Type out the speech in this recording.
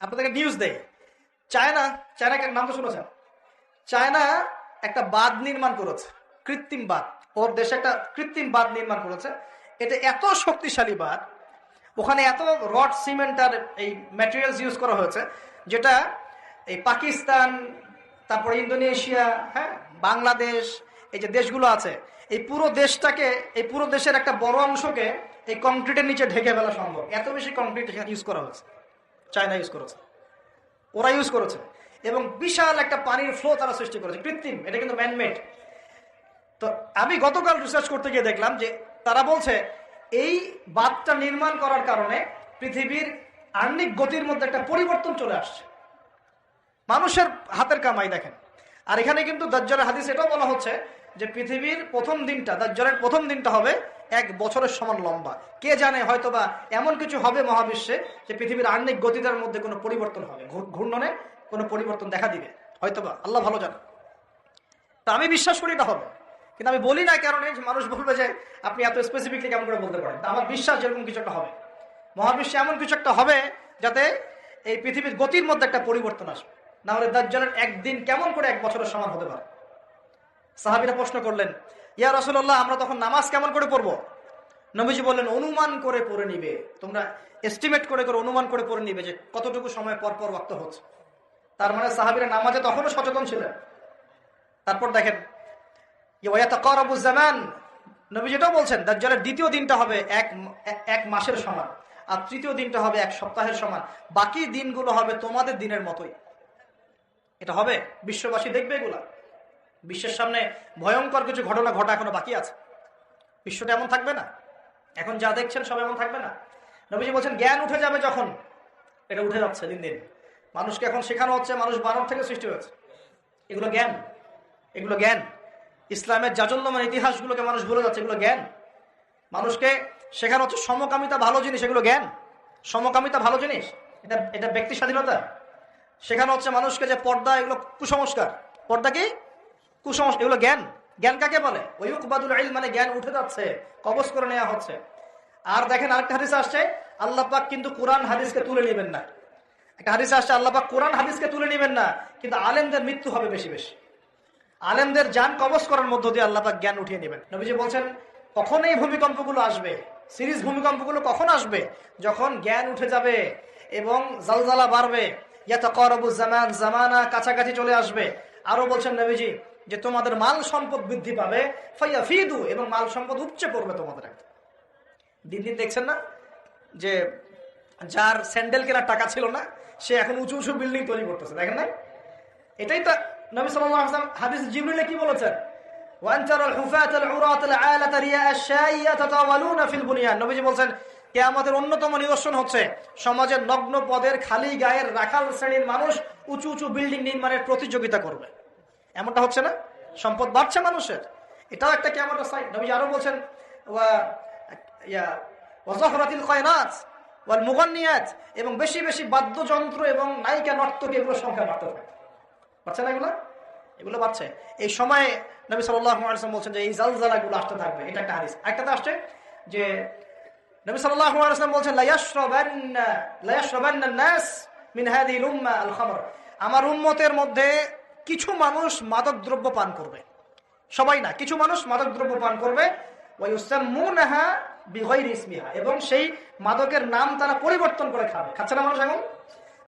আপনাদেরকে নিউজ দেয়, চায়নাকে নাম তো শুনেছেন? চায়না একটা বাঁধ নির্মাণ করেছে, কৃত্রিম বাঁধ। ওর দেশে একটা কৃত্রিম বাঁধ নির্মাণ করেছে। এটা এত শক্তিশালী বাঁধ, ওখানে এত রড সিমেন্ট আর এই ম্যাটেরিয়ালস ইউজ করা হয়েছে, যেটা এই পাকিস্তান, তারপরে ইন্দোনেশিয়া, হ্যাঁ, বাংলাদেশ, এই যে দেশগুলো আছে, এই পুরো দেশটাকে, এই পুরো দেশের একটা বড় অংশকে এই কংক্রিটের নিচে ঢেকে ফেলা সম্ভব। এত বেশি কংক্রিট ইউজ করা হয়েছে, চায়না ইউজ করেছে, ওরা ইউজ করেছে। এবং বিশাল একটা পানির ফ্লো তারা সৃষ্টি করেছে, কৃত্রিম, এটা কিন্তু ম্যানমেড। তো আমি গতকাল রিসার্চ করতে গিয়ে দেখলাম যে তারা বলছে এই বাঁধটা নির্মাণ করার কারণে পৃথিবীর আহ্নিক গতির মধ্যে একটা পরিবর্তন চলে আসছে। মানুষের হাতের কামাই দেখেন। আর এখানে কিন্তু দাজ্জালের হাদিস এটাও বলা হচ্ছে যে পৃথিবীর প্রথম দিনটা, দাজ্জালের প্রথম দিনটা হবে 1 বছরের সমান লম্বা। কে জানে, হয়তোবা এমন কিছু হবে মহাবিশ্বে যে পৃথিবীর আহ্নিক গতিটার মধ্যে কোনো পরিবর্তন হবে, ঘূর্ণনে কোনো পরিবর্তন দেখা দিবে, হয়তোবা, আল্লাহ ভালো জানে। তা আমি বিশ্বাস করি এটা হবে, কিন্তু আমি বলি না কারণে যে মানুষ বলবে যে আপনি এত স্পেসিফিকলি কেমন করে বলতে পারেন। তা আমার বিশ্বাস যেরকম কিছু একটা হবে, মহাবিশ্বে এমন কিছু একটা হবে যাতে এই পৃথিবীর গতির মধ্যে একটা পরিবর্তন আসবে। না হলে দাজ্জালের একদিন কেমন করে 1 বছরের সমান হতে পারে? সাহাবীরা প্রশ্ন করলেন, ইয়া রাসূলুল্লাহ, আমরা তখন নামাজ কেমন করে পড়বো? নবীজি বললেন, অনুমান করে পড়ে নিবে, তোমরা এস্টিমেট করে করে অনুমান করে পড়ে নিবে যে কতটুকু সময় পর পর ওয়াক্ত হচ্ছে। তার মানে সাহাবীরা নামাজে তখনও সচেতন ছিলেন। তারপর দেখেন, নবীজি এটাও বলছেন, দাজ্জালের দ্বিতীয় দিনটা হবে এক মাসের সমান, আর তৃতীয় দিনটা হবে 1 সপ্তাহের সমান, বাকি দিনগুলো হবে তোমাদের দিনের মতোই। এটা হবে, বিশ্ববাসী দেখবে এগুলা। বিশ্বের সামনে ভয়ঙ্কর কিছু ঘটনা ঘটা এখনো বাকি আছে। বিশ্বটা এমন থাকবে না, এখন যা দেখছেন সব এমন থাকবে না। নবীজি বলছেন, জ্ঞান উঠে যাবে যখন, এটা উঠে যাচ্ছে দিন দিন। মানুষকে এখন শেখানো হচ্ছে মানুষ বানর থেকে সৃষ্টি হয়েছে। এগুলো জ্ঞান, এগুলো জ্ঞান। ইসলামের জাজল্যমান ইতিহাসগুলোকে মানুষ ভুলে যাচ্ছে, এগুলো জ্ঞান। মানুষকে শেখানো হচ্ছে সমকামিতা ভালো জিনিস, এগুলো জ্ঞান। সমকামিতা ভালো জিনিস, এটা ব্যক্তি স্বাধীনতা। শেখানো হচ্ছে মানুষকে যে পর্দা, এগুলো কুসংস্কার, পর্দা কি কুসংস্কার, এগুলো জ্ঞান। জ্ঞান কাকে বলে? ওয়ায়ুকবাদুল ইলম, মানে জ্ঞান উঠে যাচ্ছে, কবজ করে নেওয়া হচ্ছে। আর দেখেন আরেকটা হাদিস আসছে, আল্লাহ পাক কিন্তু কোরআন হাদিসকে তুলে নেবেন না। একটা হাদিস আসছে, আল্লাহ পাক কোরআন হাদিসকে তুলে নেবেন না, কিন্তু আলেমদের মৃত্যু হবে বেশি বেশি। আলেমদের জান কবজ করার মধ্য দিয়ে আল্লাহ পাক জ্ঞান উঠিয়ে নেবেন। নবীজি বলছেন, কখন এই ভূমিকম্পগুলো আসবে, সিরিজ ভূমিকম্পগুলো কখন আসবে? যখন জ্ঞান উঠে যাবে এবং জালজালা বাড়বে, ইয়াতাকারাবুজ জামান, জামানা কাছাকাছি চলে আসবে। আরো বলছেন নবীজি যে তোমাদের মাল সম্পদ বৃদ্ধি পাবে, ফায়াফিদু, এবং মাল সম্পদ উপচে পড়বে তোমাদের। দিন দিন দেখছেন না যে যার স্যান্ডেল কেনার টাকা ছিল না, সে এখন উঁচু উঁচু বিল্ডিং তৈরি করতেছে, দেখেন না? এটাই তো নবী সাল্লাল্লাহু আলাইহি ওয়াসাল্লাম হাদিস জিবরিলে কি বলেছেন, ওয়ানতারাল হুফাতাল উরাতাল আলাতা রিয়াআশ শাইয়া তাতাওয়ালুনা ফিল বুনিয়ান। নবীজি বলেন, কিয়ামতের অন্যতম নিদর্শন হচ্ছে সমাজের নগ্ন পদের খালি গায়ের রাখাল শ্রেণীর মানুষ উঁচু উঁচু বিল্ডিং নির্মাণের প্রতিযোগিতা করবে। এমনটা হচ্ছে না? সম্পদ বাড়ছে মানুষের, এটাও একটা কিয়ামতের সাইন। নবীজি আরো বলেন, ওয়াযাহরাতিল কায়নাত ওয়াল মুগান্নিয়াত, এবং বেশি বেশি বাদ্যযন্ত্র এবং নায়িকা নর্তকী, এগুলোর সংখ্যা বাড়তে থাকে। বাড়ছে না এগুলো? এগুলো বাড়ছে। এই সময় নবী সাল্লাল্লাহু আলাইহি ওয়াসাল্লাম বলছেন যে এই জালজালাগুলো আসতে থাকবে। এটা একটা হাদিস। আরেকটাতে আসছে যে নবী সাল্লাল্লাহু আলাইহি ওয়াসাল্লাম বলছেন, লা ইয়াশরাবান্না নাস মিন হাযিহিল উম্মাহ আল খামর, আমার উম্মতের মধ্যে কিছু মানুষ মাদক দ্রব্য পান করবে। সবাই না, কিছু মানুষ মাদক দ্রব্য পান করবে। ওয়া ইউসাম্মুনাহা বিগাইরি ইসমিহা, এবং সেই মাদকের নাম তারা পরিবর্তন করে খাবে। খাচ্ছে না মানুষ এখন?